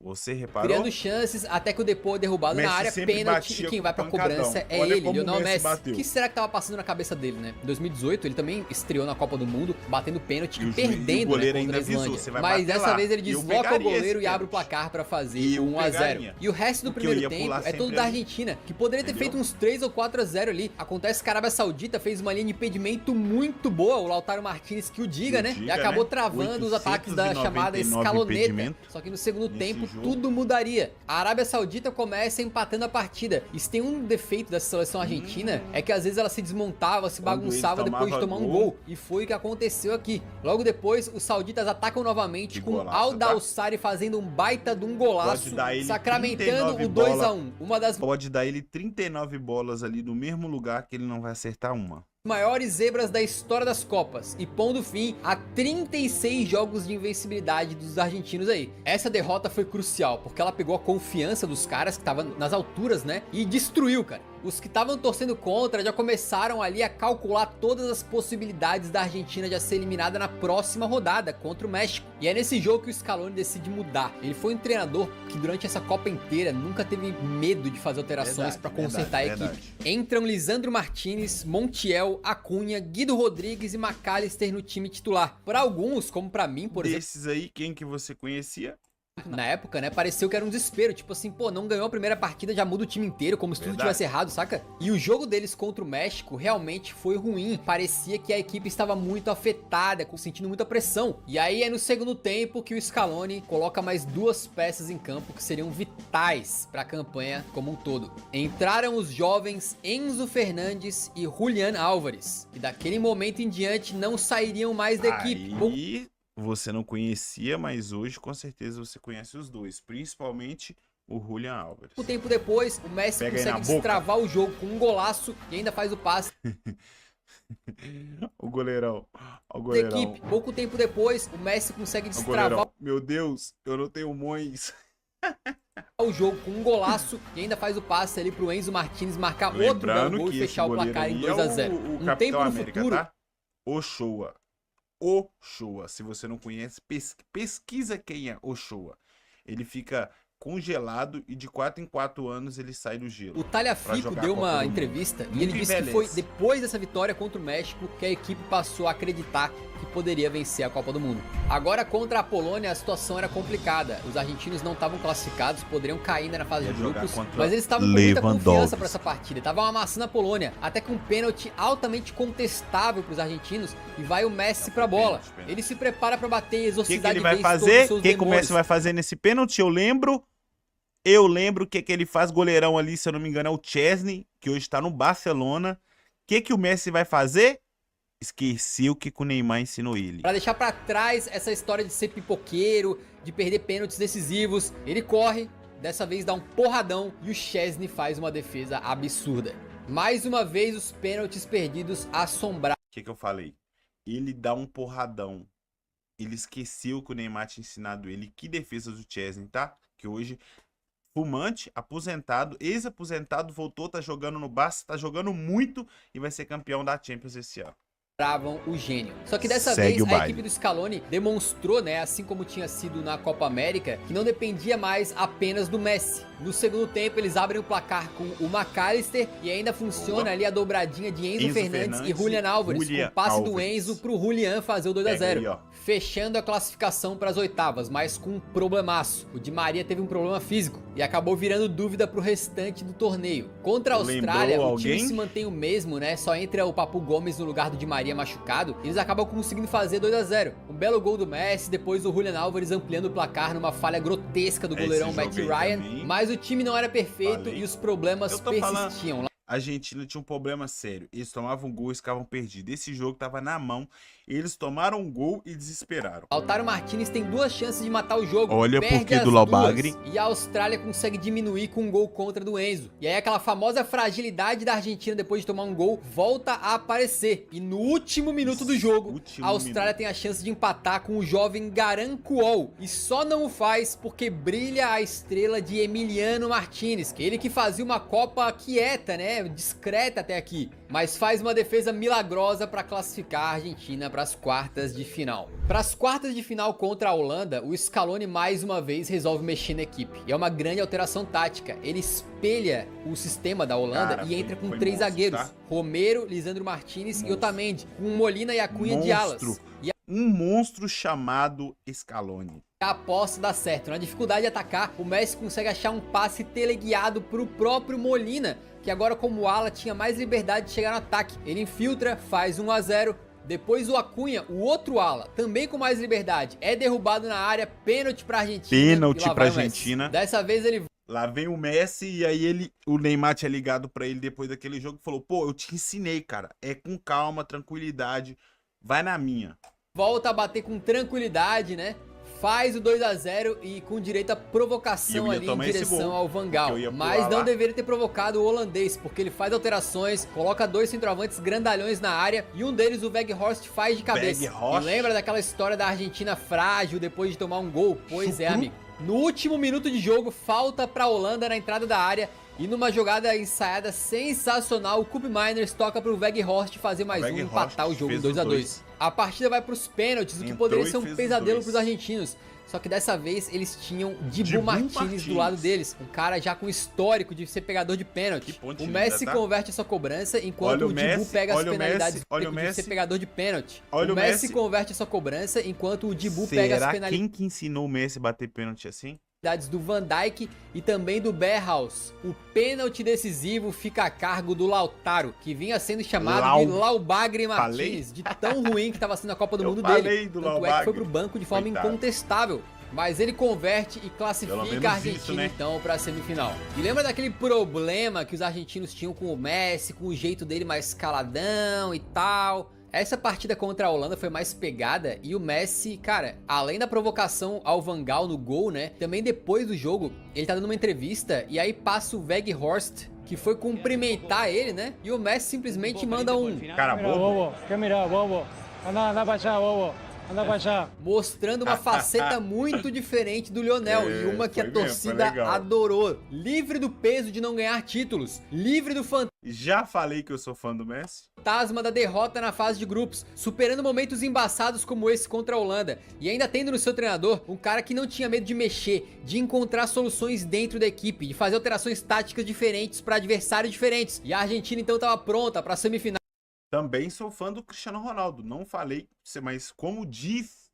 Você reparou? criando chances, até que o Depô é derrubado Messi na área, sempre pênalti, batia e quem com vai pra pancadão. cobrança é Olha ele, como o Lionel Messi Messi. bateu. O que será que tava passando na cabeça dele, né? Em 2018, ele também estreou na Copa do Mundo, batendo pênalti E e o juiz- e o perdendo, goleiro né, ainda contra a avisou, Islândia. você vai Mas bater dessa lá. vez ele E eu desloca o pegaria goleiro esse e abre o pênalti. placar pra fazer E eu 1 a 0. pegaria. E o resto do Porque eu ia primeiro tempo pular é todo sempre da ali. Argentina, que poderia ter Entendeu? feito uns 3 ou 4 a 0 ali. Acontece que a Arábia Saudita fez uma linha de impedimento muito boa, o Lautaro Martinez que o diga, né? E acabou né? travando os ataques da chamada 899 escaloneta. impedimento Só que no segundo nesse tempo jogo. tudo mudaria. A Arábia Saudita começa empatando a partida. E se tem um defeito dessa seleção argentina, é que às vezes ela se desmontava, se Quando bagunçava ele depois de tomar tomava um gol. E foi o que aconteceu aqui. Logo depois, os sauditas atacam novamente Que com golaço, Al tá? Dawsari fazendo um baita de um golaço, Pode dar ele sacramentando 39 o 2 a bola. 1. Uma das Pode dar ele 39 bolas ali no mesmo lugar que ele não vai acertar uma. maiores zebras da história das Copas e pondo fim a 36 jogos de invencibilidade dos argentinos aí. Essa derrota foi crucial, porque ela pegou a confiança dos caras que estavam nas alturas, né? E destruiu, cara. Os que estavam torcendo contra já começaram ali a calcular todas as possibilidades da Argentina já ser eliminada na próxima rodada contra o México. E é nesse jogo que o Scaloni decide mudar. Ele foi um treinador que durante essa Copa inteira nunca teve medo de fazer alterações para consertar a equipe. Entram Lisandro Martinez, Montiel, Acunha, Guido Rodrigues e McAllister no time titular. Para alguns, como para mim, por exemplo, Desses aí, quem que você conhecia? na época, né, pareceu que era um desespero, tipo assim, pô, não ganhou a primeira partida, já muda o time inteiro, como se tudo Verdade. tivesse errado, saca? E o jogo deles contra o México realmente foi ruim, parecia que a equipe estava muito afetada, sentindo muita pressão. E aí é no segundo tempo que o Scaloni coloca mais duas peças em campo que seriam vitais para a campanha como um todo. Entraram os jovens Enzo Fernandes e Julián Álvares, que daquele momento em diante não sairiam mais da equipe. Aí você não conhecia, mas hoje com certeza você conhece os dois, principalmente o Julián Álvares. Pouco tempo depois, o Messi Pega aí na consegue boca. destravar o jogo com um golaço e ainda faz o passe O goleirão, o da goleirão. equipe. Pouco tempo depois, o Messi consegue O destravar goleirão. Meu Deus, eu não tenho mões. o jogo com um golaço e ainda faz o passe ali pro Enzo Martinez marcar outro belo Lembrando gol que e fechar esse o placar em goleiro 2 a aí 0. é o Um Capitão tempo no América, futuro, tá? Ochoa. Ochoa. Se você não conhece, pesquisa quem é Ochoa. Ele fica congelado e de 4 em 4 anos ele sai do gelo. o pra Talhafico jogar deu a Copa uma do Mundo. entrevista e Nunca ele disse que foi envelhece. depois dessa vitória contra o México que a equipe passou a acreditar que poderia vencer a Copa do Mundo. Agora contra a Polônia a situação era complicada. Os argentinos não estavam classificados, poderiam cair ainda na fase Ia de jogar grupos, contra mas eles estavam com muita Lewandowski. confiança para essa partida. Estavam amassando a Polônia, até com um pênalti altamente contestável para os argentinos e vai o Messi pra bola. pênalti. Ele se prepara para bater e O que exorcizar ele de vai vez todos fazer? os seus O que o demônios. Messi vai fazer nesse pênalti? Eu lembro o que ele faz, goleirão ali, se eu não me engano, é o Chesney, que hoje tá no Barcelona. O que o Messi vai fazer? Esqueci o que o Neymar ensinou ele. Pra deixar pra trás essa história de ser pipoqueiro, de perder pênaltis decisivos, ele corre, dessa vez dá um porradão e o Chesney faz uma defesa absurda. Mais uma vez os pênaltis perdidos assombraram O que eu falei? Ele dá um porradão. Ele esqueceu que o Neymar tinha ensinado ele. Que defesa do Chesney, tá? Que hoje, fumante, aposentado, ex-aposentado, voltou, tá jogando no Barça, tá jogando muito e vai ser campeão da Champions esse ano. o gênio. Só que dessa Segue vez o a baile. equipe do Scaloni demonstrou, né, assim como tinha sido na Copa América, que não dependia mais apenas do Messi. No segundo tempo eles abrem o placar com o McAllister e ainda funciona ali a dobradinha de Enzo Fernandes e Julián Álvares, com o passe do Enzo pro Julián fazer o 2 a Pega 0. aí, ó. Fechando a classificação para as oitavas, mas com um problemaço. O Di Maria teve um problema físico e acabou virando dúvida pro restante do torneio. Contra a Austrália, Lembrou o time alguém? se mantém o mesmo, né? Só entra o Papu Gomes no lugar do Di Maria machucado. Eles acabam conseguindo fazer 2 a 0. Um belo gol do Messi, depois o Julián Álvares ampliando o placar numa falha grotesca do Esse goleirão jogo Matt aí Ryan. também. Mas o time não era perfeito Falei. e os problemas Eu tô falando. persistiam. A Argentina tinha um problema sério. Eles tomavam gol e ficavam perdidos. Esse jogo tava na mão. Eles tomaram um gol e desesperaram. Lautaro Martinez tem duas chances de matar o jogo. Olha perde porque as do Laubagre. duas, e a Austrália consegue diminuir com um gol contra do Enzo. E aí aquela famosa fragilidade da Argentina depois de tomar um gol volta a aparecer. E no último minuto do jogo, Último a Austrália minuto. tem a chance de empatar com o jovem Garankuol. E só não o faz porque brilha a estrela de Emiliano Martinez. Ele que fazia uma Copa quieta, né? discreta até aqui, mas faz uma defesa milagrosa para classificar a Argentina para as quartas de final. Para as quartas de final contra a Holanda, o Scaloni mais uma vez resolve mexer na equipe. E é uma grande alteração tática. Ele espelha o sistema da Holanda e entra com 3 zagueiros. Tá? Romero, Lisandro Martinez e Otamendi, com Molina e Acunha de alas. Um monstro chamado Scaloni. A aposta dá certo. Na dificuldade de atacar, o Messi consegue achar um passe teleguiado pro próprio Molina, que agora como ala tinha mais liberdade de chegar no ataque. Ele infiltra, faz 1 a 0. Depois o Acunha, o outro ala, também com mais liberdade, é derrubado na área, pênalti pra Argentina. Pênalti pra Argentina. Dessa vez ele... Lá vem o Messi e aí o Neymar tinha ligado pra ele depois daquele jogo e falou, pô, eu te ensinei, cara, é com calma, tranquilidade, vai na minha. Volta a bater com tranquilidade, né? Faz o 2 a 0 e com direito a provocação ali em direção ao Van Gaal. Mas não deveria ter provocado o holandês, porque ele faz alterações, coloca 2 centroavantes grandalhões na área e um deles, o Weghorst, faz de cabeça. E lembra daquela história da Argentina frágil depois de tomar um gol? Pois é, amigo. No último minuto de jogo, falta pra Holanda na entrada da área. E numa jogada ensaiada sensacional, o Koop Miners toca pro Weghorst fazer mais um e empatar o jogo 2 a 2. A partida vai pros pênaltis, o que poderia ser um pesadelo pros argentinos. Só que dessa vez eles tinham Dibu Martínez do lado deles, um cara já com histórico de ser pegador de pênalti. O Messi converte essa cobrança enquanto o Dibu pega as penalidades de ser pegador de pênalti. O Messi converte essa cobrança enquanto o Dibu pega as penalidades. Quem que ensinou o Messi a bater pênalti assim? Do Van Dijk e também do Berghaus. O pênalti decisivo fica a cargo do Lautaro, que vinha sendo chamado de Laubagre Martínez, de tão ruim que estava sendo a Copa do Mundo dele. Tanto é que foi pro banco de forma incontestável. Mas ele converte e classifica a Argentina então para a semifinal. E lembra daquele problema que os argentinos tinham com o Messi, com o jeito dele mais caladão e tal? Essa partida contra a Holanda foi mais pegada e o Messi, cara, além da provocação ao Van Gaal no gol, né? Também depois do jogo, ele tá dando uma entrevista e aí passa o Weghorst, que foi cumprimentar ele, né? E o Messi simplesmente manda um... Cara bobo. Anda pra já. Mostrando uma faceta muito diferente do Lionel e uma que a torcida adorou. Livre do peso de não ganhar títulos, livre do Já falei que eu sou fã do Messi. Fantasma da derrota na fase de grupos, superando momentos embaçados como esse contra a Holanda e ainda tendo no seu treinador um cara que não tinha medo de mexer, de encontrar soluções dentro da equipe, de fazer alterações táticas diferentes para adversários diferentes. E a Argentina então estava pronta para a semifinal. Também sou fã do Cristiano Ronaldo, não falei, mas como diz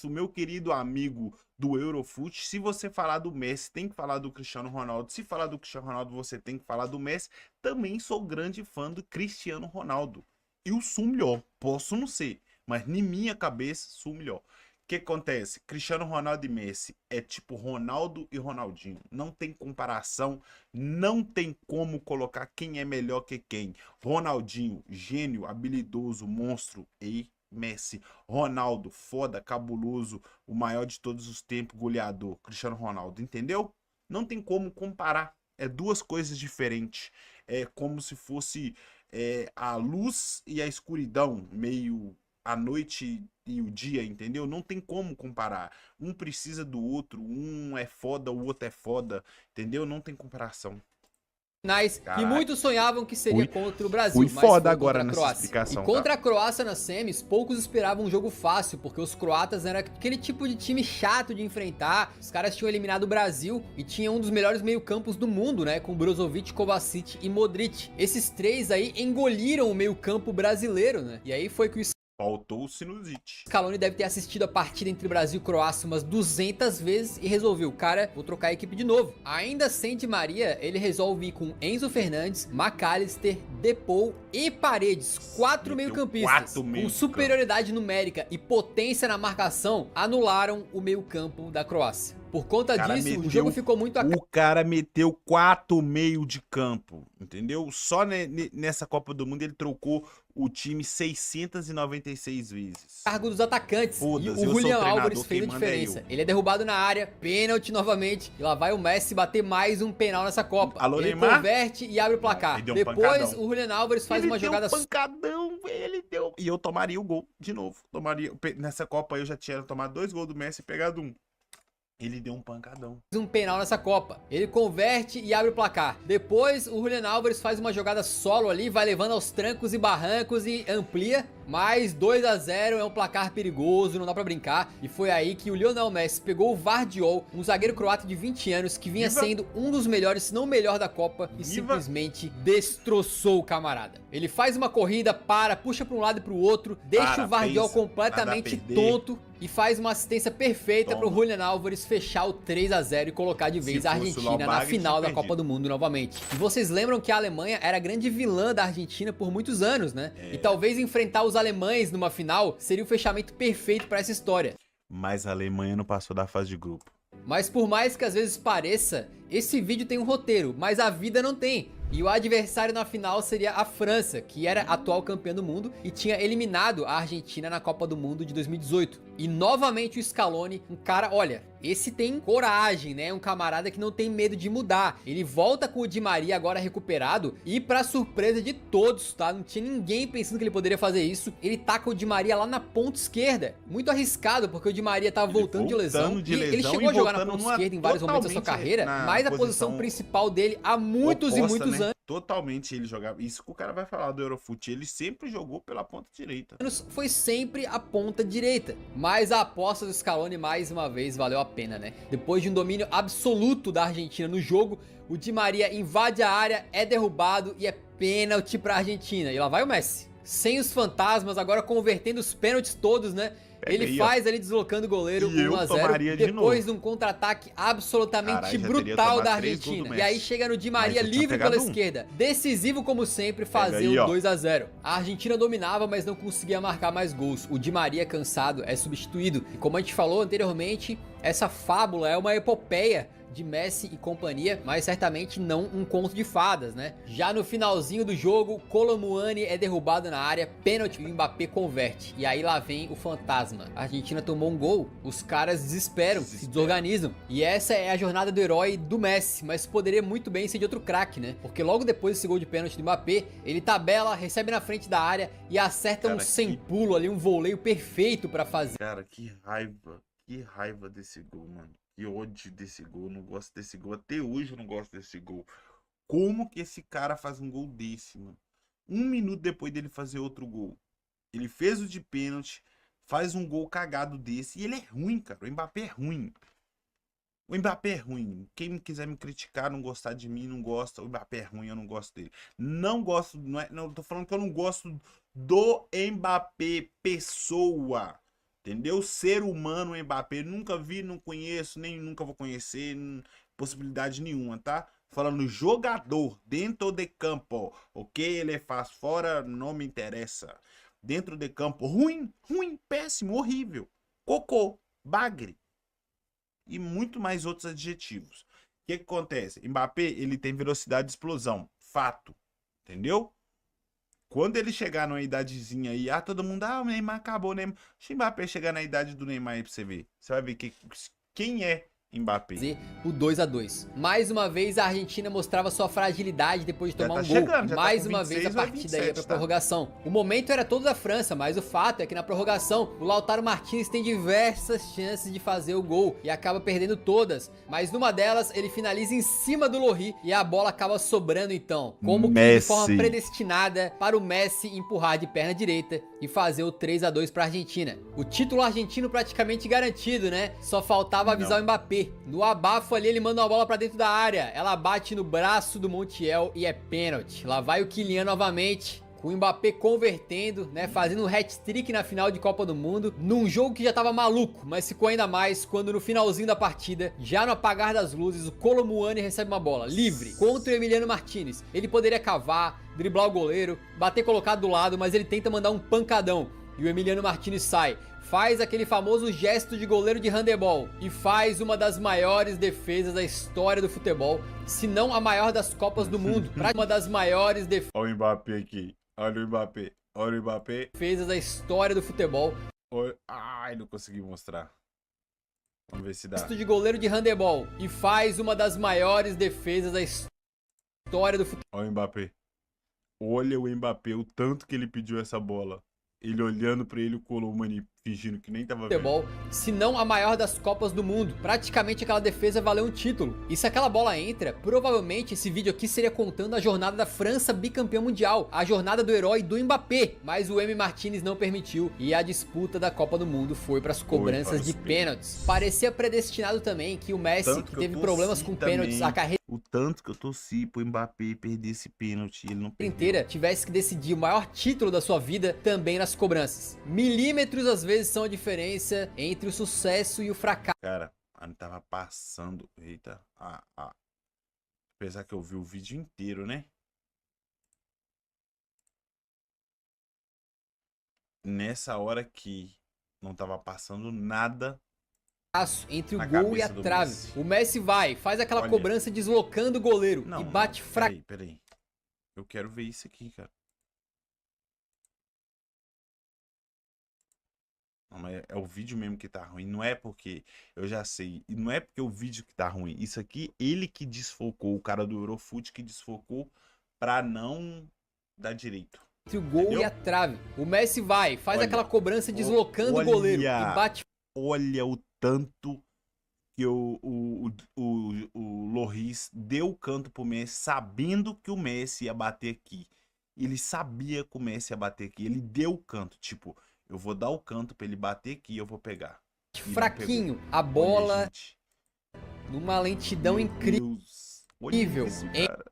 o meu querido amigo do Eurofute, se você falar do Messi, tem que falar do Cristiano Ronaldo, se falar do Cristiano Ronaldo, você tem que falar do Messi. Também sou grande fã do Cristiano Ronaldo. Eu sou melhor, posso não ser, mas em minha cabeça sou melhor. O que acontece? Cristiano Ronaldo e Messi é tipo Ronaldo e Ronaldinho. Não tem comparação, não tem como colocar quem é melhor que quem. Ronaldinho, gênio, habilidoso, monstro e Messi. Ronaldo, foda, cabuloso, o maior de todos os tempos, goleador. Cristiano Ronaldo, entendeu? Não tem como comparar. É duas coisas diferentes. É como se fosse a luz e a escuridão, meio... a noite e o dia, entendeu? Não tem como comparar. Um precisa do outro, um é foda, o outro é foda, entendeu? Não tem comparação. E muitos sonhavam que seria contra o Brasil, mas foda agora nessa explicação. E contra a Croácia nas semis, poucos esperavam um jogo fácil, porque os croatas eram aquele tipo de time chato de enfrentar. Os caras tinham eliminado o Brasil e tinham um dos melhores meio-campos do mundo, né, com Brozovic, Kovacic e Modric. Esses três aí engoliram o meio-campo brasileiro, né? E aí foi que o faltou o sinusite. Scaloni deve ter assistido a partida entre Brasil e Croácia umas 200 vezes e resolveu, cara, vou trocar a equipe de novo. Ainda sem Di Maria, ele resolve ir com Enzo Fernandes, McAllister, Depou e Paredes. 4 meio-campistas com superioridade numérica e potência na marcação, anularam o meio-campo da Croácia. Por conta disso, o jogo ficou muito... O cara meteu 4 meio de campo, entendeu? Só nessa Copa do Mundo ele trocou o time 696 vezes. Cargo dos atacantes. E o Julián Álvares fez a diferença. Ele é derrubado na área, pênalti novamente. E lá vai o Messi bater mais um penal nessa Copa. Alô, ele Neymar? Converte e abre o placar. Depois o Julián Álvares faz uma jogada... pancadão, ele deu... E eu tomaria o gol de novo. Nessa Copa eu já tinha tomado 2 gols do Messi e pegado um. Ele deu um pancadão. Um penal nessa Copa. Ele converte e abre o placar. Depois, o Julián Álvares faz uma jogada solo ali, vai levando aos trancos e barrancos e amplia. Mas 2 a 0 é um placar perigoso, não dá pra brincar. E foi aí que o Lionel Messi pegou o Vardiol, um zagueiro croata de 20 anos, que vinha sendo um dos melhores, se não o melhor da Copa, e simplesmente destroçou o camarada. Ele faz uma corrida, puxa pra um lado e pro outro, deixa o Vardiol completamente tonto e faz uma assistência perfeita pro Julián Álvares fechar o 3 a 0 e colocar de vez a Argentina na final da Copa do Mundo novamente. E vocês lembram que a Alemanha era a grande vilã da Argentina por muitos anos, né? E talvez enfrentar os alemães numa final seria o fechamento perfeito pra essa história. Mas a Alemanha não passou da fase de grupo. Mas por mais que às vezes pareça, esse vídeo tem um roteiro, mas a vida não tem. E o adversário na final seria a França, que era atual campeã do mundo e tinha eliminado a Argentina na Copa do Mundo de 2018. E novamente o Scaloni, um cara, olha, esse tem coragem, né? Um camarada que não tem medo de mudar. Ele volta com o Di Maria agora recuperado e pra surpresa de todos, tá? Não tinha ninguém pensando que ele poderia fazer isso. Ele taca o Di Maria lá na ponta esquerda. Muito arriscado, porque o Di Maria tava voltando de lesão. E ele chegou a jogar na ponta esquerda em vários momentos da sua carreira, mas a posição principal dele há muitos e muitos anos. Totalmente ele jogava. Isso que o cara vai falar do Eurofut. Ele sempre jogou pela ponta direita. Foi sempre a ponta direita. Mas a aposta do Scaloni mais uma vez valeu a pena, né? Depois de um domínio absoluto da Argentina no jogo, o Di Maria invade a área, é derrubado e é pênalti pra Argentina. E lá vai o Messi. Sem os fantasmas, agora convertendo os pênaltis todos, né? Ele faz ali deslocando o goleiro 1 a 0 depois de um contra-ataque absolutamente brutal da Argentina. E aí chega no Di Maria livre pela esquerda. Decisivo como sempre, fazer o 2 a 0. A Argentina dominava, mas não conseguia marcar mais gols. O Di Maria, cansado, é substituído. E como a gente falou anteriormente, essa fábula é uma epopeia de Messi e companhia, mas certamente não um conto de fadas, né? Já no finalzinho do jogo, Kolo Muani é derrubado na área, pênalti e o Mbappé converte. E aí lá vem o fantasma. A Argentina tomou um gol, os caras desesperam, se desorganizam. E essa é a jornada do herói do Messi, mas poderia muito bem ser de outro craque, né? Porque logo depois desse gol de pênalti do Mbappé, ele tabela, recebe na frente da área e acerta um sem pulo ali, um voleio perfeito pra fazer. Cara, que raiva desse gol, mano. Que ódio desse gol, não gosto desse gol. Até hoje eu não gosto desse gol. Como que esse cara faz um gol desse, mano? 1 minuto depois dele fazer outro gol. Ele fez o de pênalti, faz um gol cagado desse. E ele é ruim, cara. O Mbappé é ruim. O Mbappé é ruim. Quem quiser me criticar, não gostar de mim, não gosta. O Mbappé é ruim, eu não gosto dele. Não gosto, não tô falando que eu não gosto do Mbappé pessoa. Entendeu? Ser humano, Mbappé, nunca vi, não conheço, nem nunca vou conhecer, possibilidade nenhuma, tá? Falando jogador, dentro de campo, ok? Ele faz fora, não me interessa. Dentro de campo, ruim, péssimo, horrível. Cocô, bagre. E muito mais outros adjetivos. O que acontece? Mbappé, ele tem velocidade de explosão, fato, entendeu? Quando ele chegar numa idadezinha aí, todo mundo, o Neymar acabou, o Neymar. Deixa o Mbappé chegar na idade do Neymar aí pra você ver. Você vai ver quem é Mbappé. O 2 a 2. Mais uma vez a Argentina mostrava sua fragilidade depois de tomar um gol. E mais uma vez a partida ia pra prorrogação. O momento era todo da França, mas o fato é que na prorrogação o Lautaro Martínez tem diversas chances de fazer o gol e acaba perdendo todas. Mas numa delas ele finaliza em cima do Lohri e a bola acaba sobrando então. Como que de forma predestinada para o Messi empurrar de perna direita e fazer o 3 a 2 pra Argentina. O título argentino praticamente garantido, né? Só faltava avisar o Mbappé. No abafo ali ele manda uma bola pra dentro da área. Ela bate no braço do Montiel e é pênalti. Lá vai o Kylian novamente, com o Mbappé convertendo, né, fazendo um hat-trick na final de Copa do Mundo, num jogo que já tava maluco, mas ficou ainda mais quando no finalzinho da partida, já no apagar das luzes, o Kolo Muani recebe uma bola livre contra o Emiliano Martinez. Ele poderia cavar, driblar o goleiro, bater colocado do lado, mas ele tenta mandar um pancadão e o Emiliano Martinez sai. Faz aquele famoso gesto de goleiro de handebol e faz uma das maiores defesas da história do futebol, se não a maior das Copas do Mundo. Uma das maiores defesas. Olha o Mbappé aqui. Olha o Mbappé. Olha o Mbappé. Defesas da história do futebol. Ai, não consegui mostrar. Vamos ver se dá. Gesto de goleiro de handebol e faz uma das maiores defesas da história do futebol. Olha o Mbappé. Olha o Mbappé, o tanto que ele pediu essa bola. Ele olhando pra ele, o Colomani fingindo que nem tava vendo. futebol, se não a maior das Copas do Mundo. Praticamente aquela defesa valeu um título. E se aquela bola entra, provavelmente esse vídeo aqui seria contando a jornada da França bicampeã mundial, a jornada do herói do Mbappé, mas o M. Martinez não permitiu e a disputa da Copa do Mundo foi para as cobranças de pênaltis. Parecia predestinado também que o Messi, que teve problemas com pênaltis a carreira o tanto que eu torci pro Mbappé perder esse pênalti, ele não perdeu. inteira, tivesse que decidir o maior título da sua vida também nas cobranças. Milímetros às vezes são a diferença entre o sucesso e o fracasso. Cara, ele tava passando. Eita. Apesar que eu vi o vídeo inteiro, né? Nessa hora que não tava passando nada. Entre o Na gol e a cabeça do trave. Messi. O Messi vai, faz aquela Olha. cobrança deslocando o goleiro Não, e bate fraco. Peraí. Eu quero ver isso aqui, cara. Não, mas é o vídeo mesmo que tá ruim. Não é porque eu já sei. E não é porque o vídeo que tá ruim. Isso aqui, ele que desfocou. O cara do Eurofoot que desfocou pra não dar direito. Entre o gol Entendeu? e a trave. O Messi vai, faz Olha. aquela cobrança deslocando o goleiro e bate Olha o tanto que o Lloris deu o canto pro Messi, sabendo que o Messi ia bater aqui. Ele sabia que o Messi ia bater aqui. Ele deu o canto. Tipo, eu vou dar o canto pra ele bater aqui e eu vou pegar. E não fraquinho. pegou. A bola Olha, gente. numa lentidão Meu incrível. Deus. Olha isso, cara.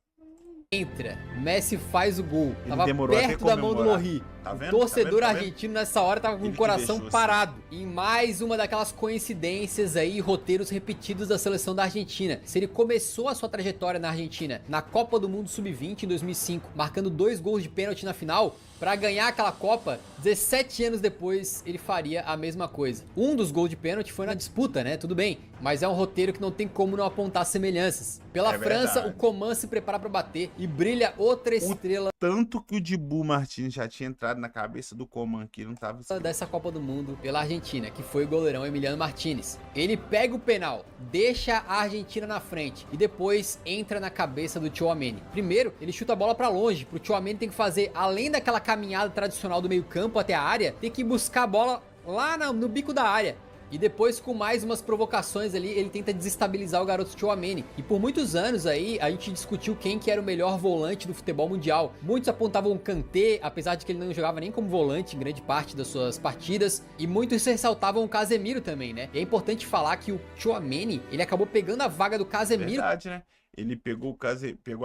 Entra, Messi faz o gol. Ele Tava demorou até perto da mão do comemorar. Lloris. Tá O vendo? torcedor Tá vendo? argentino nessa hora tava com Ele o que coração deixou assim. parado. Em mais uma daquelas coincidências aí, roteiros repetidos da seleção da Argentina. Se ele começou a sua trajetória na Argentina na Copa do Mundo Sub-20 em 2005, marcando 2 gols de pênalti na final, pra ganhar aquela Copa, 17 anos depois ele faria a mesma coisa. Um dos gols de pênalti foi na disputa, né? Tudo bem, mas é um roteiro que não tem como não apontar semelhanças. Pela É França, verdade. o Coman se prepara pra bater e brilha outra estrela Tanto que o Dibu Martins já tinha entrado na cabeça do Coman que não tava escrito. dessa Copa do Mundo pela Argentina, que foi o goleirão Emiliano Martinez. Ele pega o penal, deixa a Argentina na frente e depois entra na cabeça do Tchouaméni. Primeiro, ele chuta a bola pra longe, pro Tchouaméni tem que fazer, além daquela caminhada tradicional do meio campo até a área, tem que buscar a bola lá no bico da área. E depois, com mais umas provocações ali, ele tenta desestabilizar o garoto Tchouaméni. E por muitos anos aí, a gente discutiu quem que era o melhor volante do futebol mundial. Muitos apontavam o Kanté, apesar de que ele não jogava nem como volante em grande parte das suas partidas. E muitos ressaltavam o Casemiro também, né? E é importante falar que o Tchouaméni, ele acabou pegando a vaga do Casemiro. Verdade, né? Ele pegou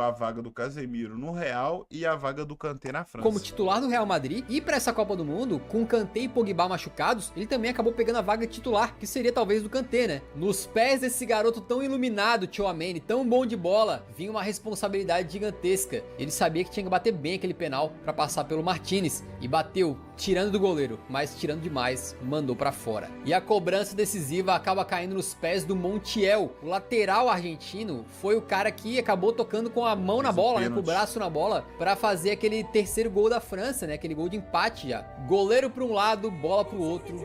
a vaga do Casemiro no Real e a vaga do Kanté na França. Como titular do Real Madrid e para essa Copa do Mundo, com Kanté e Pogba machucados, ele também acabou pegando a vaga titular, que seria talvez do Kanté, né? Nos pés desse garoto tão iluminado, Tchouaméni, tão bom de bola, vinha uma responsabilidade gigantesca. Ele sabia que tinha que bater bem aquele penal para passar pelo Martinez e bateu, tirando do goleiro, mas tirando demais, mandou para fora. E a cobrança decisiva acaba caindo nos pés do Montiel. O lateral argentino foi o cara que acabou tocando com a mão na bola, né, com o braço na bola, para fazer aquele terceiro gol da França, né, aquele gol de empate já. Goleiro para um lado, bola para o outro.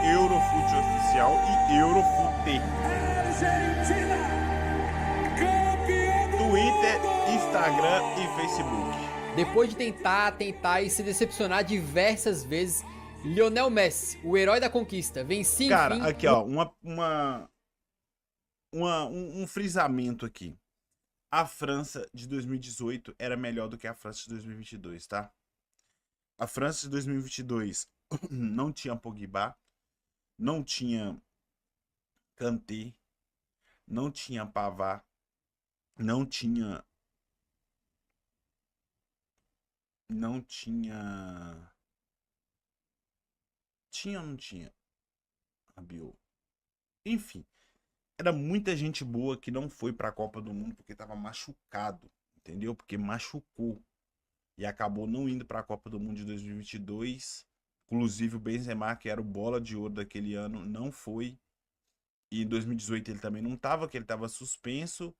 Eurofoot oficial e Eurofute. Twitter, Instagram e Facebook. Depois de tentar e se decepcionar diversas vezes, Lionel Messi, o herói da conquista, vence Cara, enfim. aqui ó, um frisamento aqui. A França de 2018 era melhor do que a França de 2022, tá? A França de 2022 não tinha Pogba, não tinha Kanté, não tinha Pavard, não tinha tinha ou não tinha Rabiot? Enfim, era muita gente boa que não foi pra Copa do Mundo porque tava machucado, entendeu? Porque machucou e acabou não indo pra Copa do Mundo de 2022. Inclusive o Benzema, que era o bola de ouro daquele ano, não foi. E em 2018 ele também não tava, que ele tava suspenso.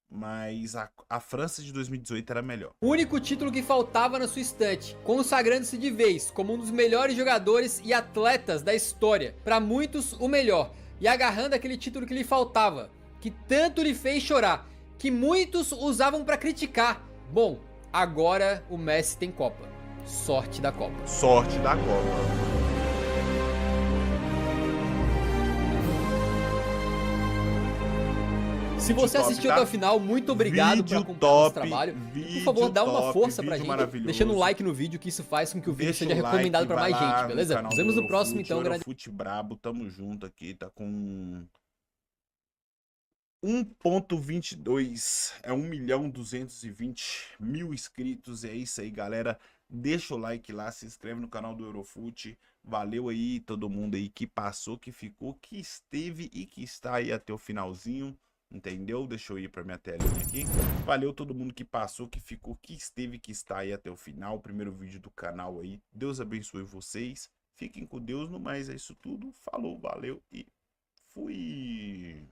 Mas a França de 2018 era melhor. O único título que faltava na sua estante, consagrando-se de vez como um dos melhores jogadores e atletas da história, para muitos o melhor, e agarrando aquele título que lhe faltava, que tanto lhe fez chorar. que muitos usavam pra criticar. Bom, agora o Messi tem Copa. Sorte da Copa. Sorte da Copa. Se você assistiu até o final, muito obrigado por acompanhar o nosso trabalho. E, por favor, dá uma força pra gente, deixando um like no vídeo, que isso faz com que o vídeo seja recomendado pra mais gente, beleza? Nos vemos no próximo, então. Grande Eurofute brabo, tamo junto aqui, tá com 1.22, é 1.220.000 inscritos, é isso aí, galera. Deixa o like lá, se inscreve no canal do Eurofute. Valeu aí todo mundo aí que passou, que ficou, que esteve e que está aí até o finalzinho. Entendeu? Deixa eu ir pra minha telinha aqui. Valeu todo mundo que passou, que ficou, que esteve, que está aí até o final. Primeiro vídeo do canal aí. Deus abençoe vocês. Fiquem com Deus. No mais é isso tudo. Falou, valeu e fui!